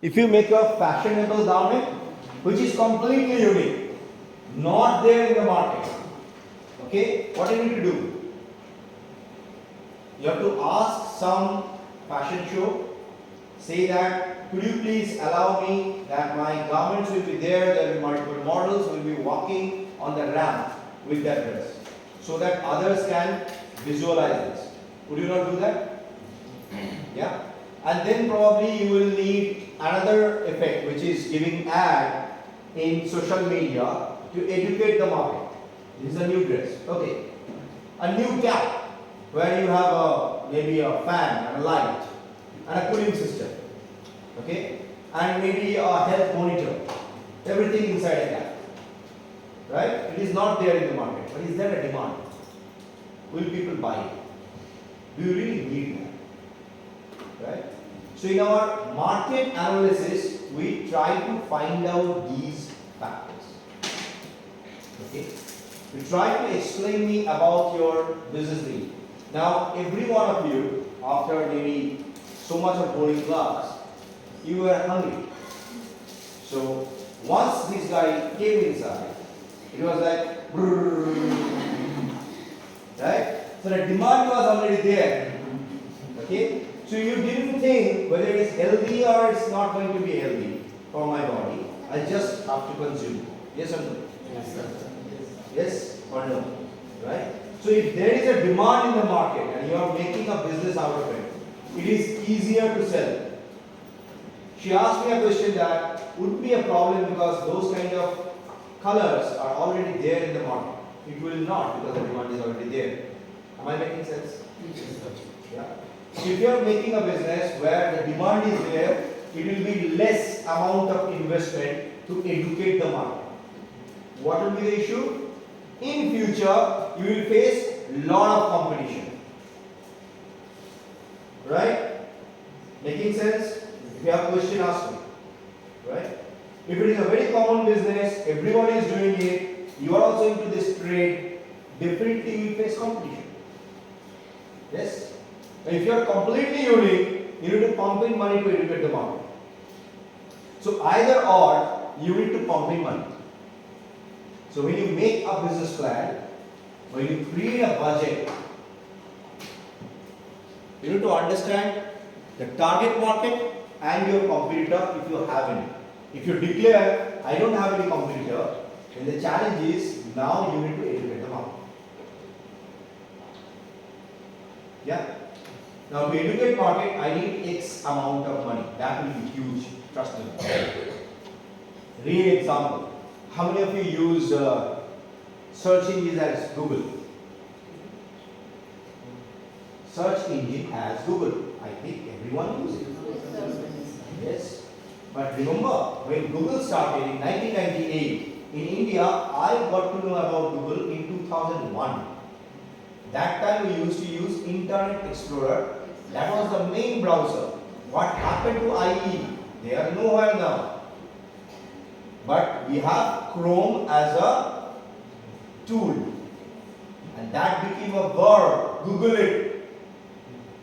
If you make a fashionable garment which is completely unique, not there in the market, okay, what do you need to do? You have to ask some fashion show, say that, could you please allow me that my garments will be there, there will be multiple models, will be walking on the ramp with that dress, so that others can visualize this. Would you not do that? Yeah. And then probably you will need another effect, which is giving ad in social media to educate the market. This is a new dress. Okay. A new cap where you have maybe a fan and a light and a cooling system. Okay. And maybe a health monitor. Everything inside a cap. Right? It is not there in the market, but is there a demand? Will people buy it? Do you really need that? Right? So in our market analysis, we try to find out these factors. Okay? We try to explain me about your business need. Now, every one of you, after maybe so much of boarding class, you were hungry. So once this guy came inside, it was like, right? So the demand was already there. Okay? So you didn't think whether it is healthy or it's not going to be healthy for my body. I just have to consume. Yes or no? Yes, sir. Yes or no? Right? So if there is a demand in the market and you are making a business out of it, it is easier to sell. She asked me a question that would be a problem because those kind of colors are already there in the market. It will not because the demand is already there. Am I making sense? Yes, sir. Yeah. So if you are making a business where the demand is there, it will be less amount of investment to educate the market. What will be the issue? In future, you will face lot of competition. Right? Making sense? If you have a question, ask me. Right? If it is a very common business, everybody is doing it, you are also into this trade, definitely you will face competition. Yes? And if you are completely unique, you need to pump in money to educate the market. So either or, you need to pump in money. So when you make a business plan, when you create a budget, you need to understand the target market and your competitor if you have any. If you declare, I don't have any competitor, then the challenge is now you need to educate the market. Yeah? Now to educate market, I need X amount of money. That will be huge, trust me. Real example. How many of you use search engine as Google? Search engine as Google. I think everyone uses it. Yes. But remember, when Google started in 1998, in India, I got to know about Google in 2001. That time we used to use Internet Explorer. That was the main browser. What happened to IE? They are nowhere now. But we have Chrome as a tool. And that became a verb. Google it.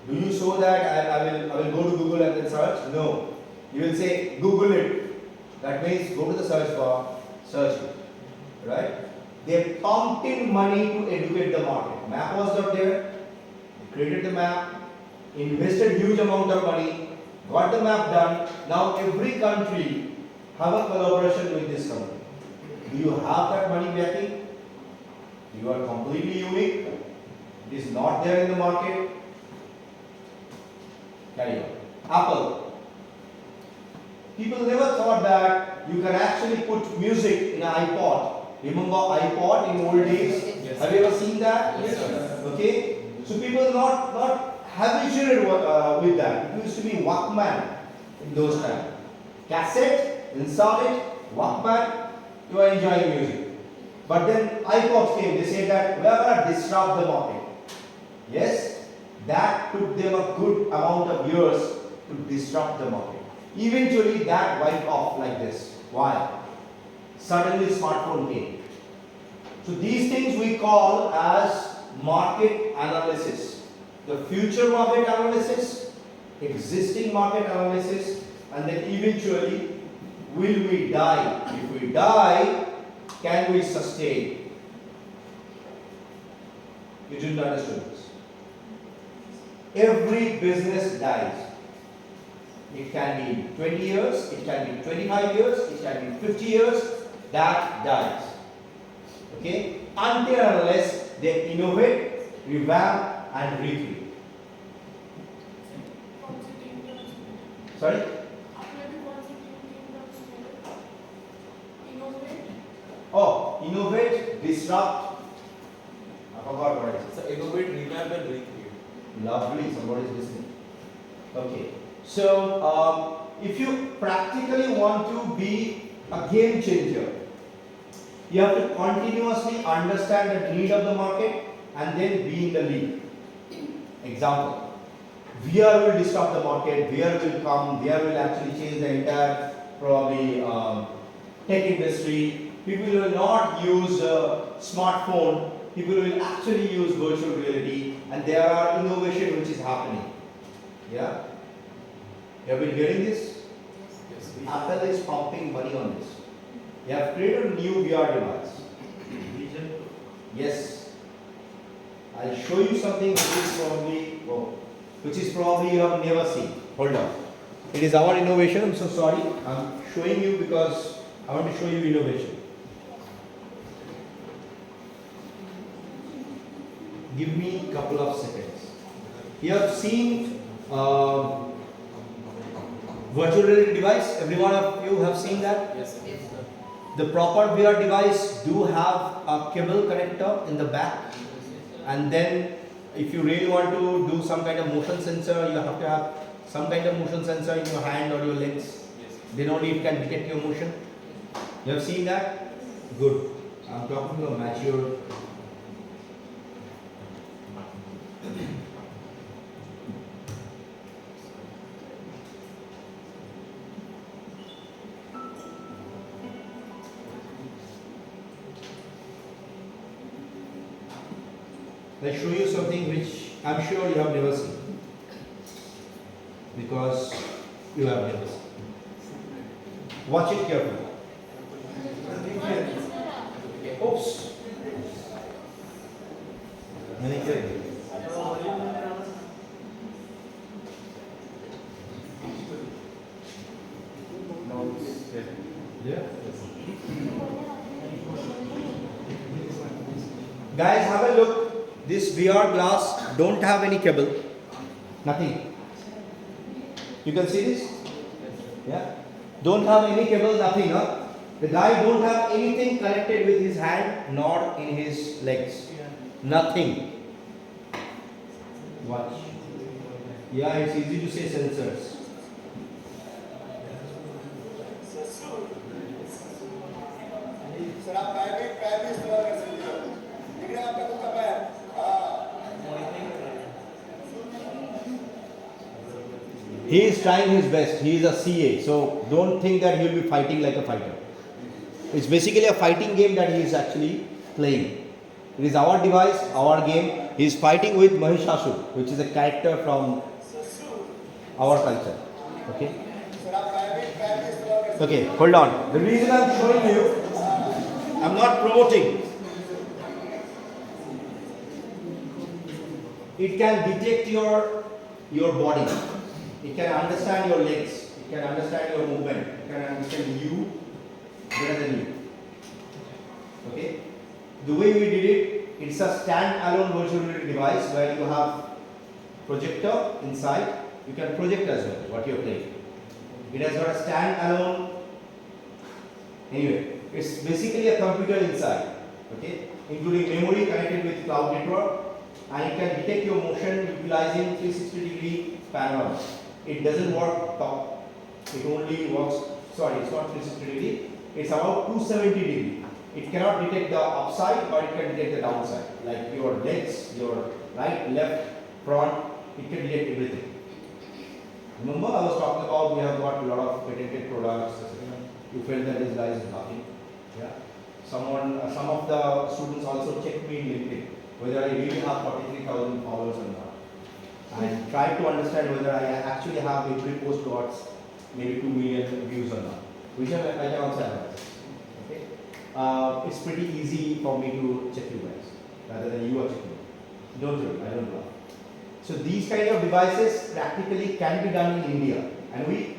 Do you show that I will go to Google and then search? No. You will say Google it. That means go to the search bar, search it. Right? They pumped in money to educate the market. Map was not there. They created the map, invested huge amount of money, got the map done. Now every country have a collaboration with this company. Do you have that money backing? You are completely unique. It is not there in the market. Carry on. Apple. People never thought that you can actually put music in an iPod. Remember iPod in old days? Yes. Have you ever seen that? Yes, sir. Okay. So people not habituated with that. It used to be Walkman in those times. Cassette, install it, Walkman, you are enjoying music. But then iPods came. They said that we are going to disrupt the market. Yes, that took them a good amount of years to disrupt the market. Eventually that wiped off like this. Why? Suddenly smartphone came. So these things we call as market analysis. The future market analysis, existing market analysis, and then eventually, will we die? If we die, can we sustain? You didn't understand this. Every business dies. It can be 20 years, it can be 25 years, it can be 50 years, that dies. Okay? Until and unless they innovate, revamp and recreate. Sorry? Oh, innovate, disrupt. I forgot what it is. So innovate, revamp and recreate. Lovely, somebody is listening. Okay. So, if you practically want to be a game changer, you have to continuously understand the need of the market and then be in the lead. Example, VR will disrupt the market, VR will come, VR will actually change the entire probably tech industry. People will not use smartphone, people will actually use virtual reality, and there are innovation which is happening. Yeah? You have been hearing this? Yes. Apple is pumping money on this. They have created a new VR device. Yes. I'll show you something which is probably you have never seen. Hold on. It is our innovation. I'm so sorry. I'm showing you because I want to show you innovation. Give me a couple of seconds. You have seen virtual reality device. Every one of you have seen that. Yes, sir. The proper VR device do have a cable connector in the back, and then if you really want to do some kind of motion sensor, you have to have some kind of motion sensor in your hand or your legs. Yes. Then only it can detect your motion. You have seen that? Good. I'm talking to a mature. Let's show you something which I'm sure you have never seen, because you have never seen. Watch it carefully. Oops. Yeah. Guys, have a look. This VR glass don't have any cable, nothing. You can see this? Yeah. Don't have any cable, nothing. Huh? The guy don't have anything connected with his hand nor in his legs. Nothing. Watch. Yeah, it's easy to say sensors. Sir आप पैर भी इस्तेमाल कर सकते हो, लेकिन आपका खुद का पैर He is trying his best. He is a CA, so don't think that he will be fighting like a fighter. It's basically a fighting game that he is actually playing. It is our device, our game. He is fighting with Mahishasur, which is a character from our culture. Okay. Sir आप पैर भी इस्तेमाल कर सकते Okay, hold on. The reason I'm showing you, I'm not promoting. It can detect your body. It can understand your legs. It can understand your movement. It can understand you better than you. Okay? The way we did it, it's a stand-alone virtual reality device where you have projector inside. You can project as well what you're playing. It has got a stand-alone. Anyway, it's basically a computer inside. Okay? Including memory connected with cloud network, and it can detect your motion utilizing 360-degree panorama. It doesn't work top. It only works. Sorry, it's not 360 degree. It's about 270 degree. It cannot detect the upside, or it can detect the downside, like your legs, your right, left, front. It can detect everything. Remember, I was talking about we have got a lot of patented products. You felt that this guy is laughing. Yeah. Some of the students also checked me in LinkedIn whether I really have 43,000 followers or not, and try to understand whether I actually have every post got maybe 2 million views or not, which I can also analyze. Okay, it's pretty easy for me to check you guys rather than you are checking. Don't worry, I don't know. So these kind of devices practically can be done in India, and we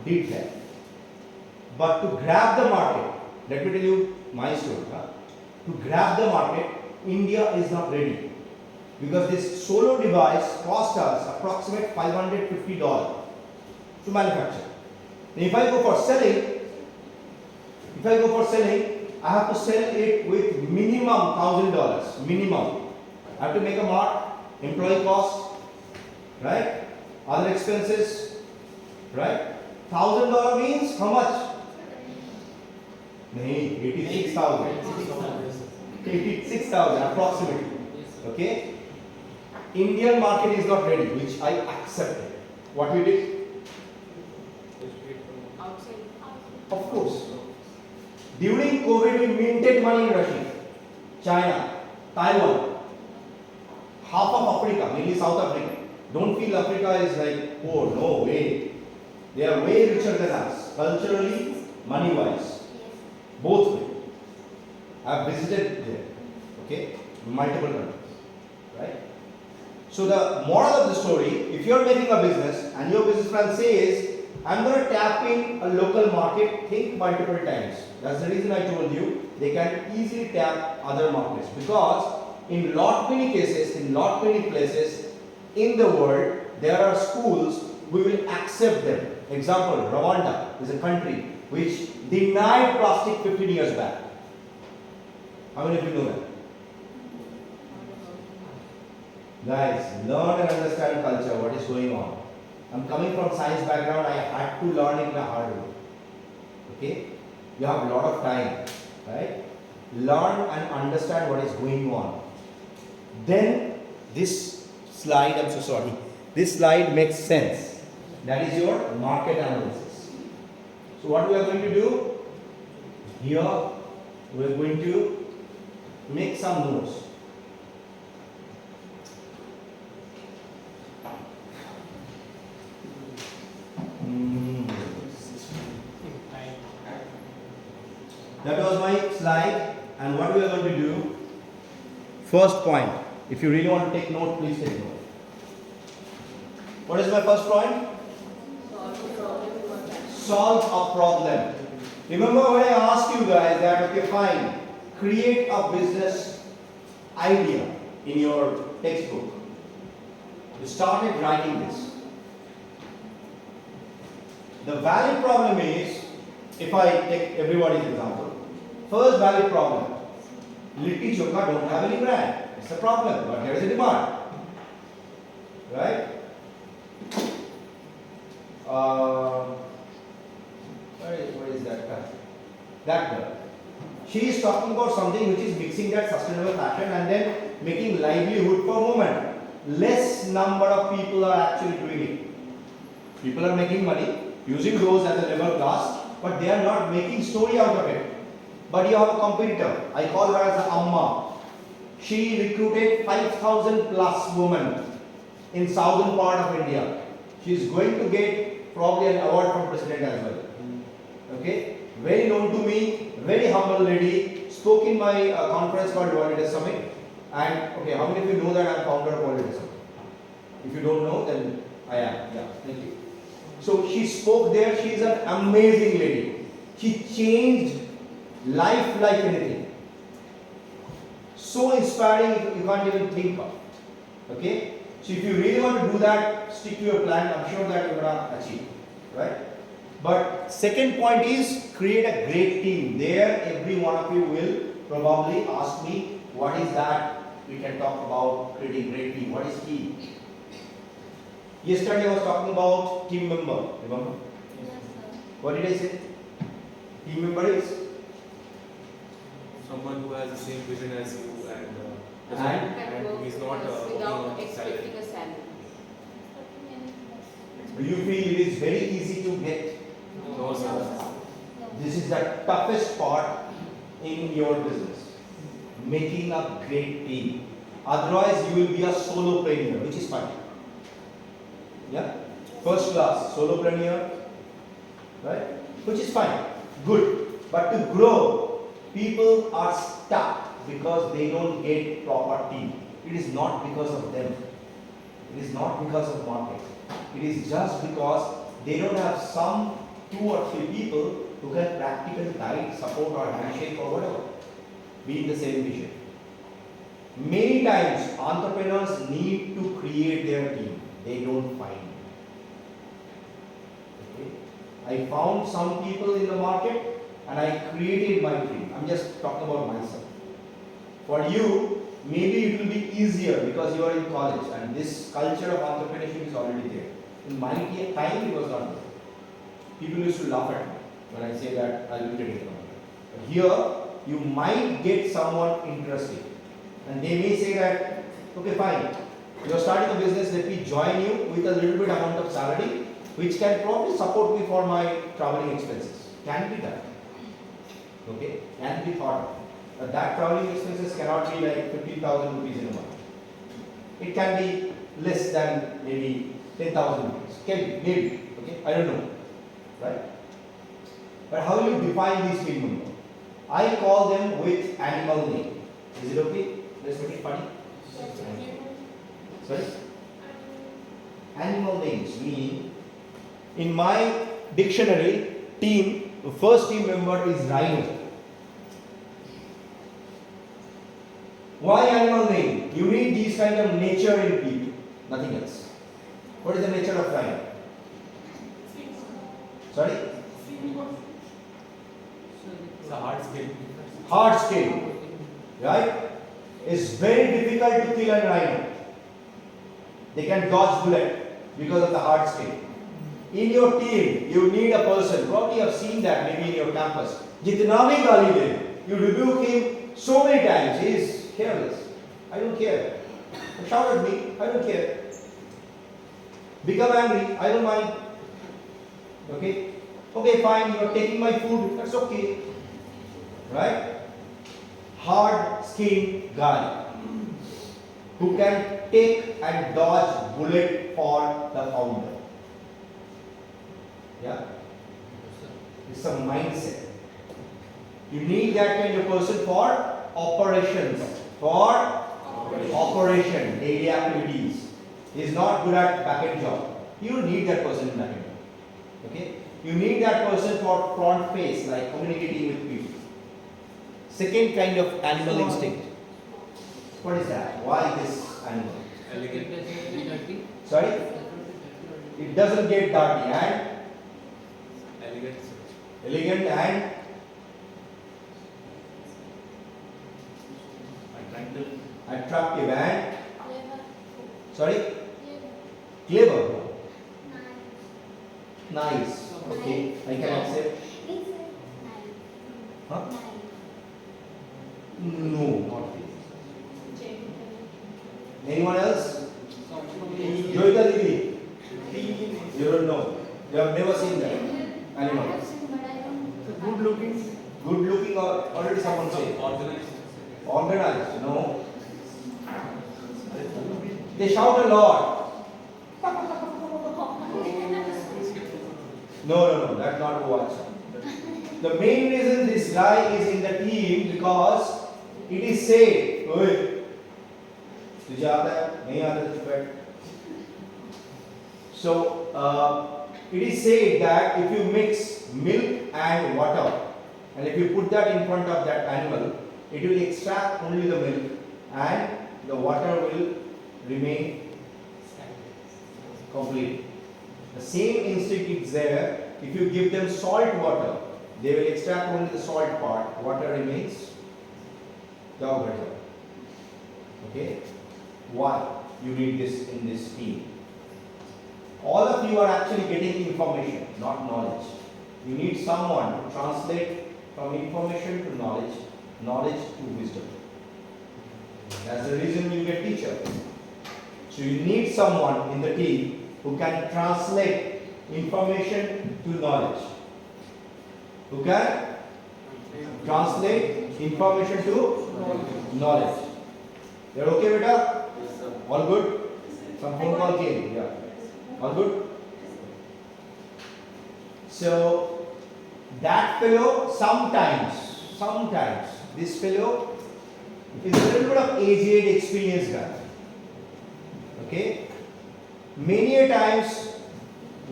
did that. But to grab the market, let me tell you my story. To grab the market, India is not ready because this solo device cost us approximately $550 to manufacture. Now if I go for selling, I have to sell it with minimum $1,000. Minimum. I have to make a mark, employee cost, right? Other expenses, right? $1,000 means how much? 86,000. 86,000 approximately. Okay? Indian market is not ready, which I accepted. What we did? Outside. Of course. During COVID, we minted money in Russia, China, Taiwan, half of Africa, mainly South Africa. Don't feel Africa is like poor. No way. They are way richer than us, culturally, money-wise, both way. I have visited there. Okay, multiple countries, right? So the moral of the story: if you are making a business and your business plan says, "I'm going to tap in a local market," think multiple times. That's the reason I told you they can easily tap other markets, because in lot many cases, in lot many places in the world, there are schools we will accept them. Example: Rwanda is a country which denied plastic 15 years back. How many of you know that? Guys, learn and understand culture, what is going on. I'm coming from science background, I had to learn it in a hard way. Okay? You have a lot of time, right? Learn and understand what is going on. Then this slide, I'm so sorry, this slide makes sense. That is your market analysis. So what we are going to do? Here we are going to make some notes. That was my slide, and what we are going to do, first point, if you really want to take note, please take note. What is my first point? Solve a problem. Remember when I asked you guys that, okay fine, create a business idea in your textbook. You started writing this. The valid problem is, if I take everybody's example, first valid problem, Litti Chokha don't have any brand. It's a problem, but there is a demand. Right? What is that guy? That girl. She is talking about something which is mixing that sustainable fashion and then making livelihood for women. Less number of people are actually doing it. People are making money using those as a level class, but they are not making story out of it. But you have a competitor. I call her as Amma. She recruited 5,000 plus women in southern part of India. She is going to get probably an award from President as well. Okay, very known to me, very humble lady. Spoke in my conference called World Leaders Summit. And okay, how many of you know that I am founder of World Leaders Summit? If you don't know, then I am. Yeah, thank you. So she spoke there. She is an amazing lady. She changed life like anything. So inspiring, you can't even think of. Okay? So if you really want to do that, stick to your plan. I'm sure that you're gonna achieve. Right? But second point is create a great team. There, every one of you will probably ask me, what is that? We can talk about creating great team. What is team? Yesterday I was talking about team member. Remember? Yes, sir. What did I say? Team member is Someone who has the same vision as you and Can work he's not with us working without on expecting salary. a salary. Do you feel it is very easy to get? No, sir. This is the toughest part in your business. Making a great team. Otherwise, you will be a solopreneur, which is fine. Yeah? First class, solopreneur, right? Which is fine, good. But to grow, people are stuck because they don't get proper team. It is not because of them. It is not because of market. It is just because they don't have some 2 or 3 people who can practically guide, support or handshake or whatever. Be in the same vision. Many times entrepreneurs need to create their team. They don't find. Okay? I found some people in the market and I created my team. I'm just talking about myself. For you, maybe it will be easier because you are in college and this culture of entrepreneurship is already there. In my time, it was not there. People used to laugh at me when I say that I will get it. But here, you might get someone interested. And they may say that, okay, fine, you are starting a business, let me join you with a little bit amount of salary, which can probably support me for my traveling expenses. Can be done. Okay, can be thought of. But that traveling expenses cannot be like 15,000 rupees in a month. It can be less than maybe 10,000 rupees. Can be, maybe. Okay, I don't know. Right? But how will you define these team members? I call them with animal name. Is it okay? Let's make it funny. Sorry? Animal names mean, in my dictionary, team, the first team member is rhino. Why animal name? You need these kind of nature in people, nothing else. What is the nature of rhino? Sorry? It's a hard skill. Hard skill. Right? It's very difficult to kill a rhino. They can dodge bullet because of the hard skill. In your team, you need a person. Probably you have seen that maybe in your campus. Jitna bhi gali de, you rebuke him so many times. He is careless. I don't care. Shout at me. I don't care. Become angry. I don't mind. Okay? Okay, fine. You are taking my food. That's okay. Right? Hard-skinned guy who can take and dodge bullet for the founder. Yeah? It's a mindset. You need that kind of person for operations. For operation, daily activities. He is not good at back-end job. You need that person in back-end job. Okay? You need that person for front face, like communicating with people. Second kind of animal instinct. What is that? Why this animal? Elegant. Sorry? It doesn't get dirty and Elegant. elegant and attractive and sorry? Clever. Nice. Okay. I can accept. Huh? No, not this. Anyone else? Joita Devi? You don't know. You have never seen that animal. Good looking. Good looking or already someone say? Organized. Organized, no. They shout a lot. No, that's not watch. The main reason this guy is in the team because it is said, "Oi, तुझे आता है? नहीं आता तो चुप बैठ." So it is said that if you mix milk and water, and if you put that in front of that animal, it will extract only the milk, and the water will remain complete. The same instinct is there. If you give them salt water, they will extract only the salt part. Water remains. Okay? Why you need this in this team? All of you are actually getting information, not knowledge. You need someone to translate from information to knowledge, knowledge to wisdom. That's the reason you get teacher. So you need someone in the team who can translate information to knowledge. Who can translate information to knowledge. You're okay, beta? All good? Some phone call came. Yeah. All good? So that fellow sometimes, this fellow is a little bit of aged, experienced guy. Okay? Many a times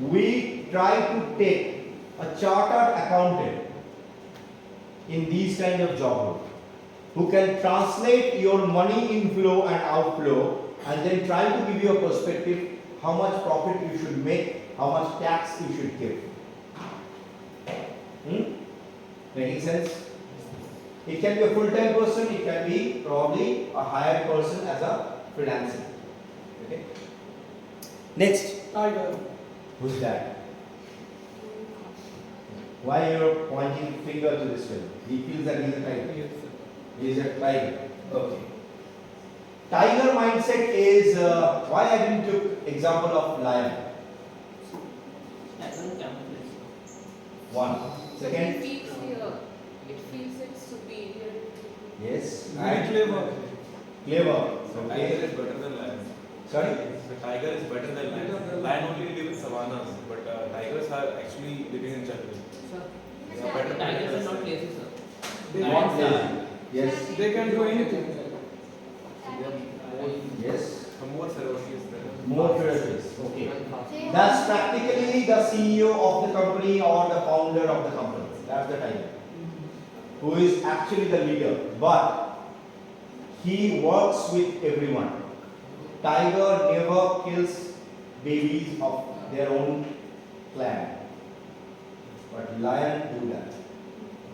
we try to take a chartered accountant in these kind of job roles who can translate your money inflow and outflow and then try to give you a perspective how much profit you should make, how much tax you should give. Making sense? It can be a full-time person, it can be probably a hired person as a freelancer. Okay? Next. Tiger. Who's that? Why you're pointing finger to this fellow? He feels that he's a tiger. Yes, sir. He is a tiger. Okay. Tiger mindset is why I didn't took example of lion. One. Second. It feels here. It feels it's superior. Yes. Very And clever. clever. Tiger Okay. is better than lion. Sorry. The tiger is better than lion. Lion only live in savannas, but tigers are actually living in jungle. They are better Tigers are predators. not lazy, sir. They Not want lazy. Yes. They can do anything. They are more, Yes. more ferocious than. More ferocious. Okay. That's practically the CEO of the company or the founder of the company. That's the tiger. Who is actually the leader. But he works with everyone. Tiger never kills babies of their own clan. But lion do that.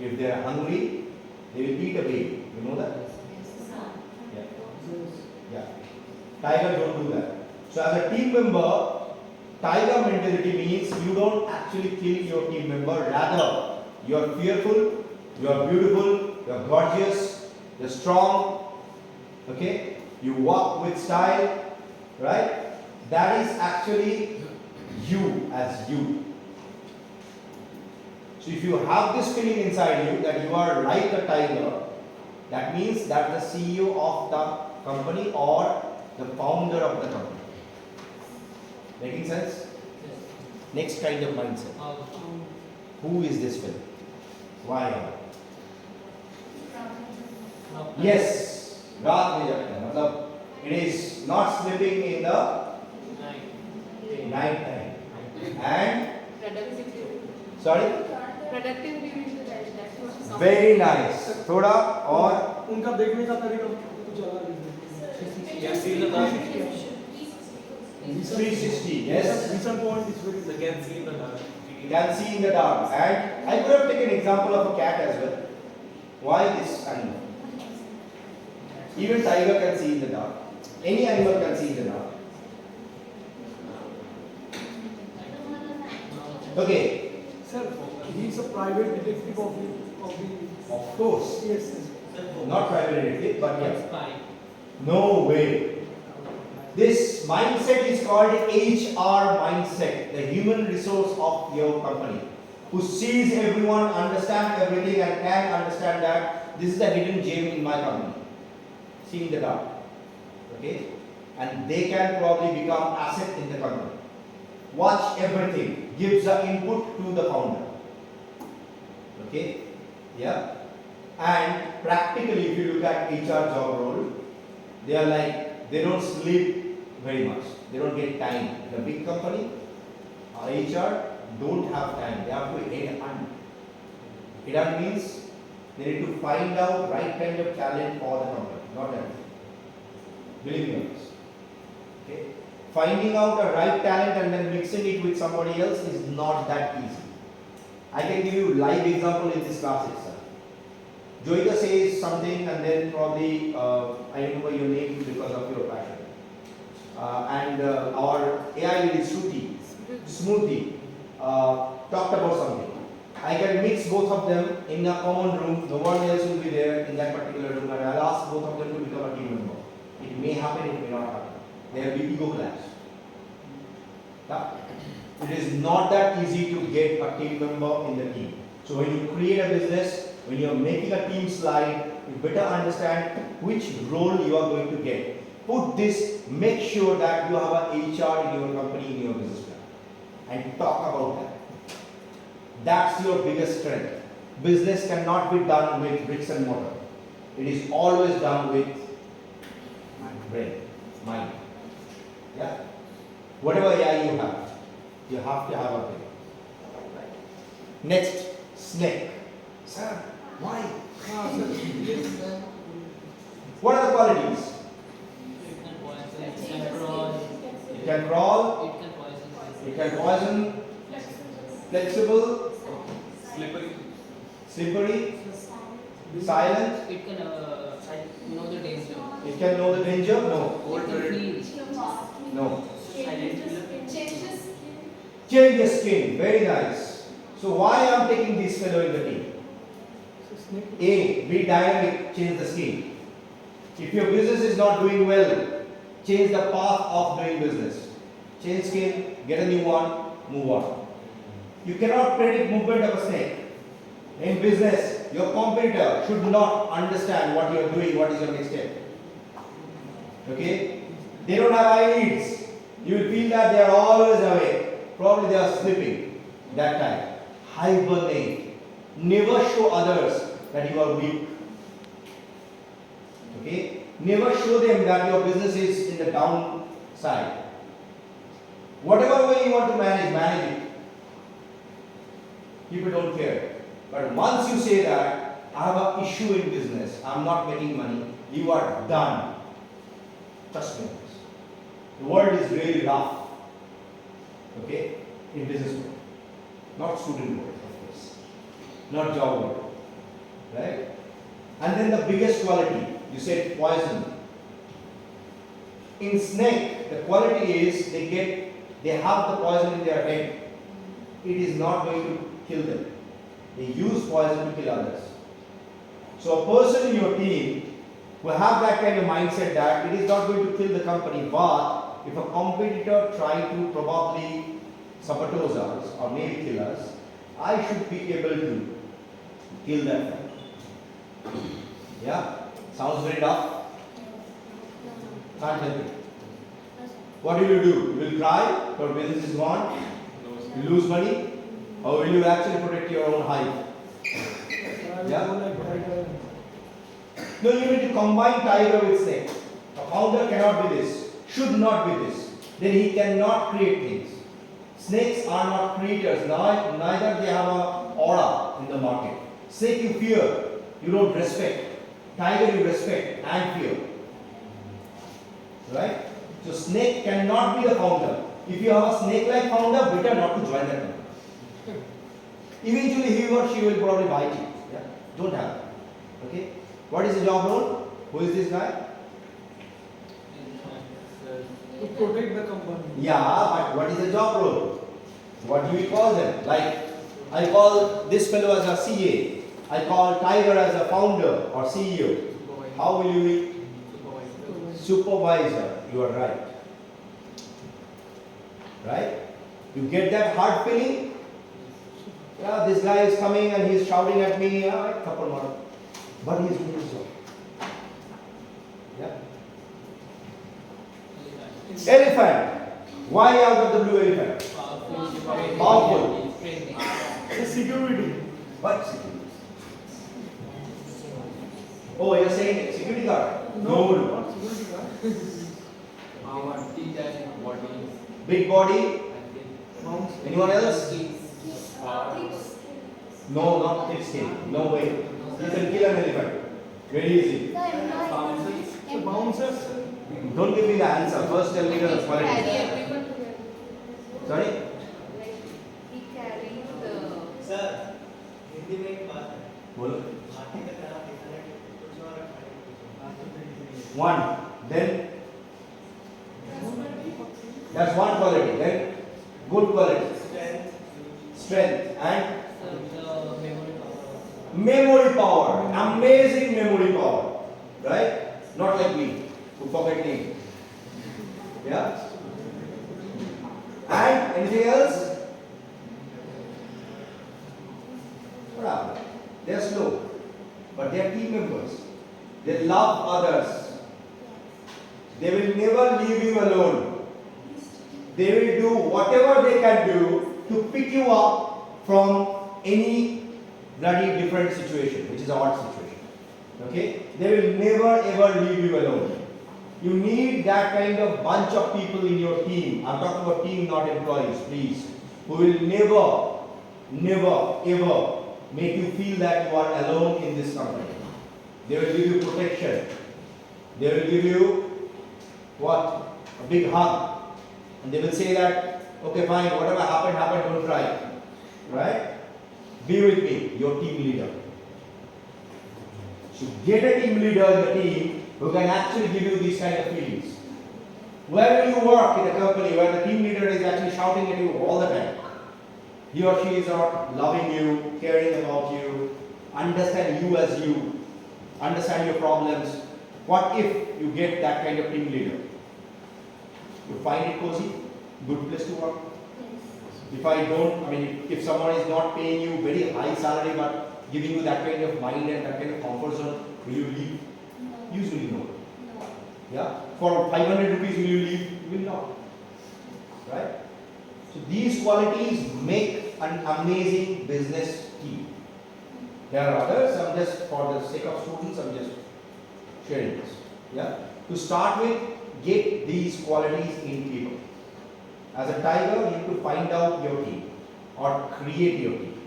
If they are hungry, they will eat a baby. You know that? Yeah. Yeah. Tiger don't do that. So as a team member, tiger mentality means you don't actually kill your team member. Rather, you are fearful, you are beautiful, you are gorgeous, you are strong. Okay? You walk with style, right? That is actually you as you. So if you have this feeling inside you that you are like a tiger, that means that the CEO of the company or the founder of the company. Making sense? Next kind of mindset. Who is this fellow? Why? Yes. रात में जगते हैं मतलब it is not sleeping in the night time and sorry Productive during the night. That's what is very nice थोड़ा और उनका देखने का तरीका कुछ अलग है. Can see in the dark. 360 yes Vision point is very They can see in the dark. can see in the dark and I could have taken example of a cat as well. Why this animal? Even tiger can see in the dark. Any animal can see in the dark. Okay. Sir, he is a private detective of the. Of course. Yes, yes. Not private detective, but yeah. Spy. No way. This mindset is called HR mindset, the human resource of your company, who sees everyone, understands everything, and can understand that this is the hidden gem in my company. See in the dark. Okay? And they can probably become asset in the company. Watch everything, gives the input to the founder. Okay? Yeah? And practically, if you look at HR job role, they are like, they don't sleep very much. They don't get time. In a big company, HR don't have time. They have to headhunt. Headhunt means they need to find out right kind of talent for the company, not everything. Believe me on this. Okay? Finding out a right talent and then mixing it with somebody else is not that easy. I can give you live example in this class itself. Joyita says something and then probably I remember your name because of your passion. And our AI lead Smoothie talked about something. I can mix both of them in a common room. No one else will be there in that particular room, and I'll ask both of them to become a team member. It may happen, it may not happen. There will be ego clash. Yeah? It is not that easy to get a team member in the team. So when you create a business, when you are making a team slide, you better understand which role you are going to get. Put this, make sure that you have a HR in your company, in your business plan, and talk about that. That's your biggest strength. Business cannot be done with bricks and mortar. It is always done with brain, mind. Yeah? Whatever AI you have to have a brain. Next, snake. Sir, why? What are the qualities? It can crawl, it can poison, flexible, slippery, silent. It can know the danger. It can know the danger? No. It can feel. No. Changes. Change the skin. Very nice. So why I am taking this fellow in the team? A. Be dynamic. Change the skin. If your business is not doing well, change the path of doing business. Change skin. Get a new one. Move on. You cannot predict movement of a snake. In business, your competitor should not understand what you are doing, what is your next step. Okay? They don't have eyelids. You will feel that they are always awake. Probably they are sleeping that time. Hibernate. Never show others that you are weak. Okay? Never show them that your business is in the downside. Whatever way you want to manage, manage it. People don't care. But once you say that, I have an issue in business, I am not making money, you are done. Trust me. The world is really rough. Okay? In business world. Not student world, of course. Not job world. Right? And then the biggest quality, you said poison. In snake, the quality is they have the poison in their head. It is not going to kill them. They use poison to kill others. So a person in your team who have that kind of mindset that it is not going to kill the company, but if a competitor try to probably sabotage us or maybe kill us, I should be able to kill that one. Yeah? Sounds very tough? Can't help it. What will you do? You will cry, your business is gone, you lose money, or will you actually protect your own hive? Yeah? No, you need to combine tiger with snake. A founder cannot be this, should not be this. Then he cannot create things. Snakes are not creators, neither they have an aura in the market. Snake you fear, you don't respect. Tiger you respect and fear. Right? So snake cannot be the founder. If you have a snake-like founder, better not to join that company. Eventually he or she will probably bite you. Yeah? Don't have it. Okay? What is the job role? Who is this guy? To protect the company. Yeah, but what is the job role? What do we call them? Like, I call this fellow as a CA. I call Tiger as a founder or CEO. How will you be? Supervisor. You are right. Right? You get that hard feeling? Yeah, this guy is coming and he is shouting at me. Yeah, couple more. But he is doing his job. Yeah. Elephant. Why out of the blue elephant? Powerful. Security. What security? Oh, you're saying security guard? No. Not security guard. Our teacher body. Big body. Anyone else? No, not thick skin. No way. You can kill an elephant. Very easy. So bouncers. Don't give me the answer. First tell me the Carry quality. everyone together. Sorry? Like he carries the. Sir Hindi में एक बात है बोलो. माटी का कड़ा दिखाने के कुछ और खाने One. Then that's one quality. Then good quality. Strength and memory power. Amazing memory power. Right? Not like me who forget name. Yeah? And anything else? They are slow, but they are team members. They love others. They will never leave you alone. They will do whatever they can do to pick you up from any bloody different situation, which is a odd situation. Okay? They will never ever leave you alone. You need that kind of bunch of people in your team. I'm talking about team, not employees, please. Who will never ever make you feel that you are alone in this company. They will give you protection. They will give you what? A big hug. And they will say that, okay, fine, whatever happened, don't cry. Right? Be with me, your team leader. So get a team leader in the team who can actually give you these kind of feelings. Where will you work in a company where the team leader is actually shouting at you all the time? He or she is not loving you, caring about you, understand you as you, understand your problems. What if you get that kind of team leader? You find it cozy, good place to work. If someone is not paying you very high salary but giving you that kind of mind and that kind of comfort zone, will you leave? Usually no. Yeah? For 500 rupees will you leave? You will not. Right? So these qualities make an amazing business team. There are others, I'm just, for the sake of students, I'm just sharing this. Yeah? To start with, get these qualities in people. As a tiger, you need to find out your team or create your team.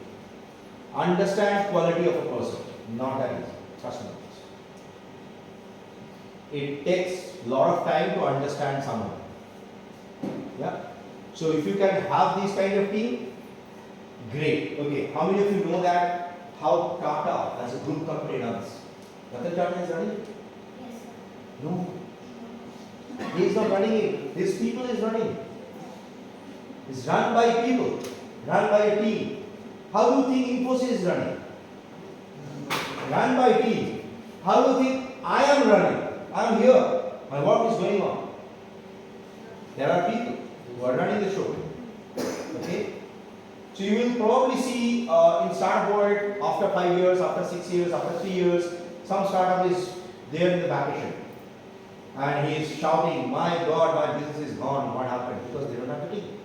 Understand quality of a person. Not that easy. Trust me. It takes a lot of time to understand someone. Yeah. So if you can have this kind of team, great. Okay. How many of you know that how Tata as a group company runs? Ratan Tata is running it? Yes, sir. No. He is not running it. His people is running. It's run by people, run by a team. How do you think Infosys is running? Run by a team. How do you think I am running? I am here. My work is going on. There are people who are running the show. Okay? So you will probably see in startup world after 5 years, after 6 years, after 3 years, some startup is there in the vacation. And he is shouting, my God, my business is gone. What happened? Because they don't have a team.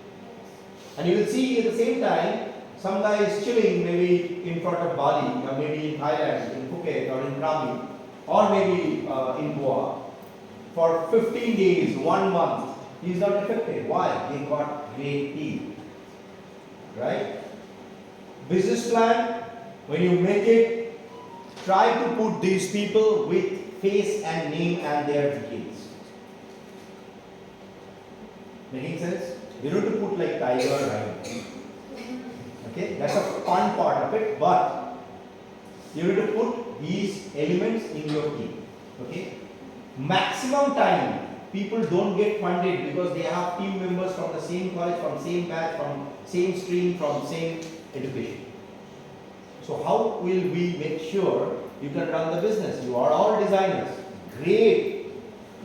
And you will see at the same time, some guy is chilling maybe in front of Bali, or maybe in Thailand, in Phuket, or in Krabi, or maybe in Goa, for 15 days, 1 month. He is not affected. Why? They got great team. Right? Business plan, when you make it, try to put these people with face and name and their details. Making sense? You don't have to put like tiger or lion. Okay, that's a fun part of it, but you need to put these elements in your team. Okay, maximum time people don't get funded because they have team members from the same college, from same batch, from same stream, from same education. So how will we make sure you can run the business? You are all designers. Great.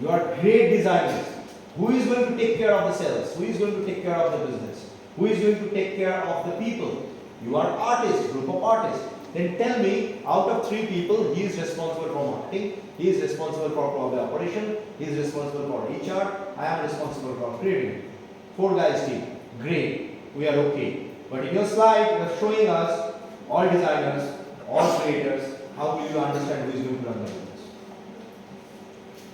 You are great designers. Who is going to take care of the sales? Who is going to take care of the business? Who is going to take care of the people? You are artists, group of artists. Then tell me, out of 3 people, he is responsible for marketing, he is responsible for probably operation, he is responsible for HR, I am responsible for creating. 4 guys team. Great. We are okay. But in your slide, you are showing us all designers, all creators. How will you understand who is going to run the business?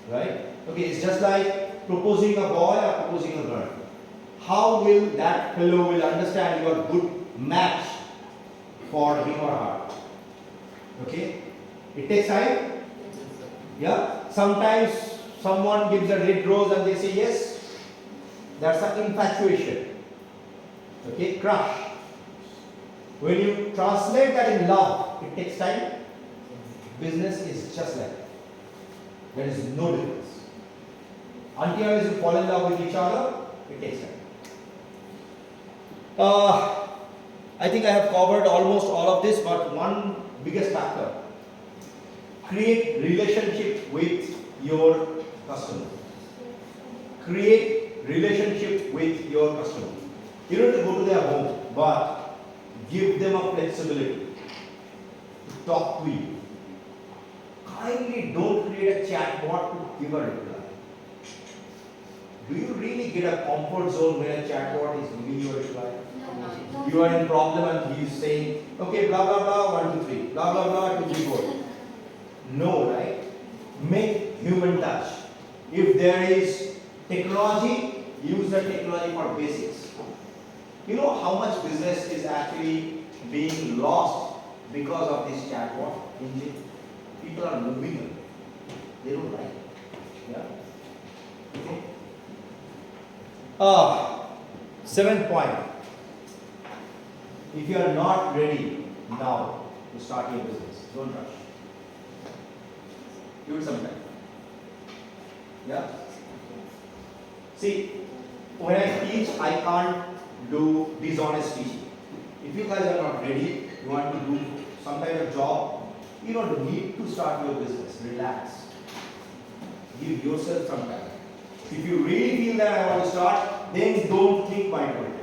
Right? Okay, it's just like proposing a boy or proposing a girl. How will that fellow will understand you are good match for him or her? Okay? It takes time. Yeah? Sometimes someone gives a red rose and they say yes. That's an infatuation. Okay? Crush. When you translate that in love, it takes time. Business is just like that. There is no difference. Until you fall in love with each other, it takes time. I think I have covered almost all of this, but one biggest factor. Create relationship with your customer. Create relationship with your customer. You don't have to go to their home, but give them a flexibility to talk to you. Kindly don't create a chatbot to give a reply. Do you really get a comfort zone when a chatbot is giving you a reply? No. You are in problem and he is saying, okay, blah blah blah, 1 2 3, blah blah blah, 2 3 4. No, right? Make human touch. If there is technology, use the technology for basics. You know how much business is actually being lost because of this chatbot engine? People are moving away. They don't like it. Yeah? Okay. Seventh point. If you are not ready now to start your business, don't rush. Give it some time. Yeah? See, when I teach, I can't do dishonest teaching. If you guys are not ready, you want to do some kind of job, you don't need to start your business. Relax. Give yourself some time. If you really feel that I want to start, then don't think multiple times.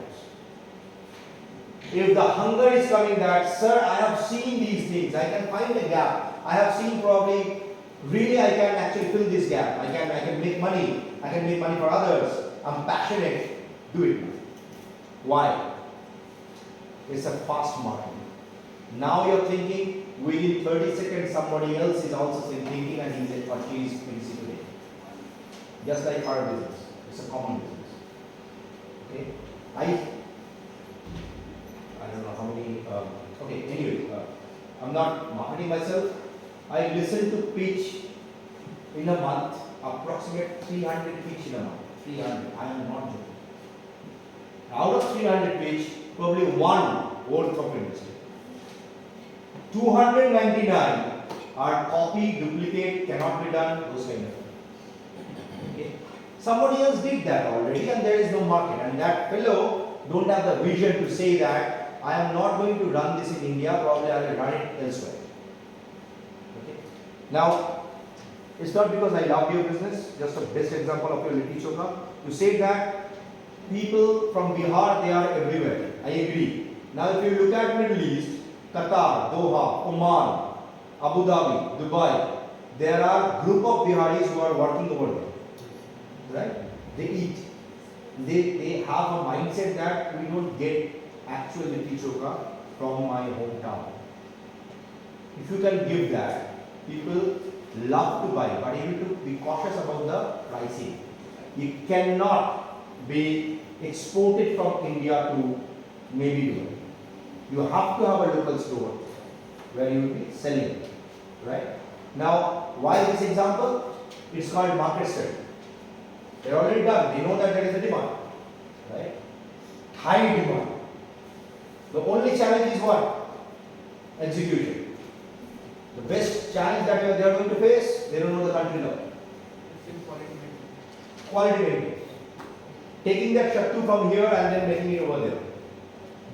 If the hunger is coming that, sir, I have seen these things, I can find a gap. I have seen probably, really I can actually fill this gap. I can make money. I can make money for others. I'm passionate. Do it. Why? It's a fast market. Now you're thinking, within 30 seconds somebody else is also thinking and he's or she is busy today. Just like our business. It's a common business. Okay? I don't know how many, okay, anyway, I'm not marketing myself. I listen to pitch in a month, approximate 300 pitch in a month. 300, I am not joking. Out of 300 pitch, probably one worth of industry. 299 are copy, duplicate, cannot be done, those kind of things. Okay. Somebody else did that already and there is no market. And that fellow don't have the vision to say that I am not going to run this in India, probably I will run it elsewhere. Okay. Now, it's not because I love your business, just a best example of your Litti Chokha. You say that people from Bihar, they are everywhere. I agree. Now, if you look at Middle East, Qatar, Doha, Oman, Abu Dhabi, Dubai, there are group of Biharis who are working over there. Right? They eat. They have a mindset that we don't get actual Litti Chokha from my hometown. If you can give that, people love to buy, but you need to be cautious about the pricing. You cannot be exported from India to maybe Dubai. You have to have a local store where you will be selling. Right? Now, why this example? It's called market study. They're already done. They know that there is a demand. Right? High demand. The only challenge is what? Execution. The best challenge that they are going to face, they don't know the country law. Quality maintenance. Taking that shattu from here and then making it over there.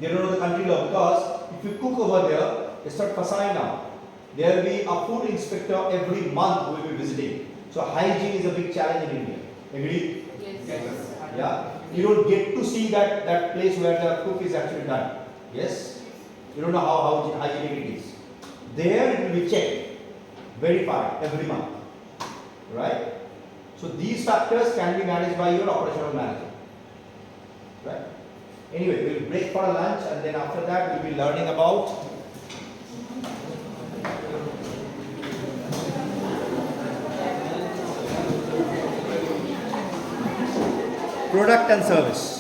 They don't know the country law because if you cook over there, it's not fasai now. There will be a food inspector every month who will be visiting. So hygiene is a big challenge in India. Agree? Yes. Yeah? You don't get to see that place where the cook is actually done. Yes? You don't know how hygienic it is. There it will be checked, verified every month. Right? So these factors can be managed by your operational manager. Right? Anyway, we'll break for a lunch and then after that we'll be learning about product and service.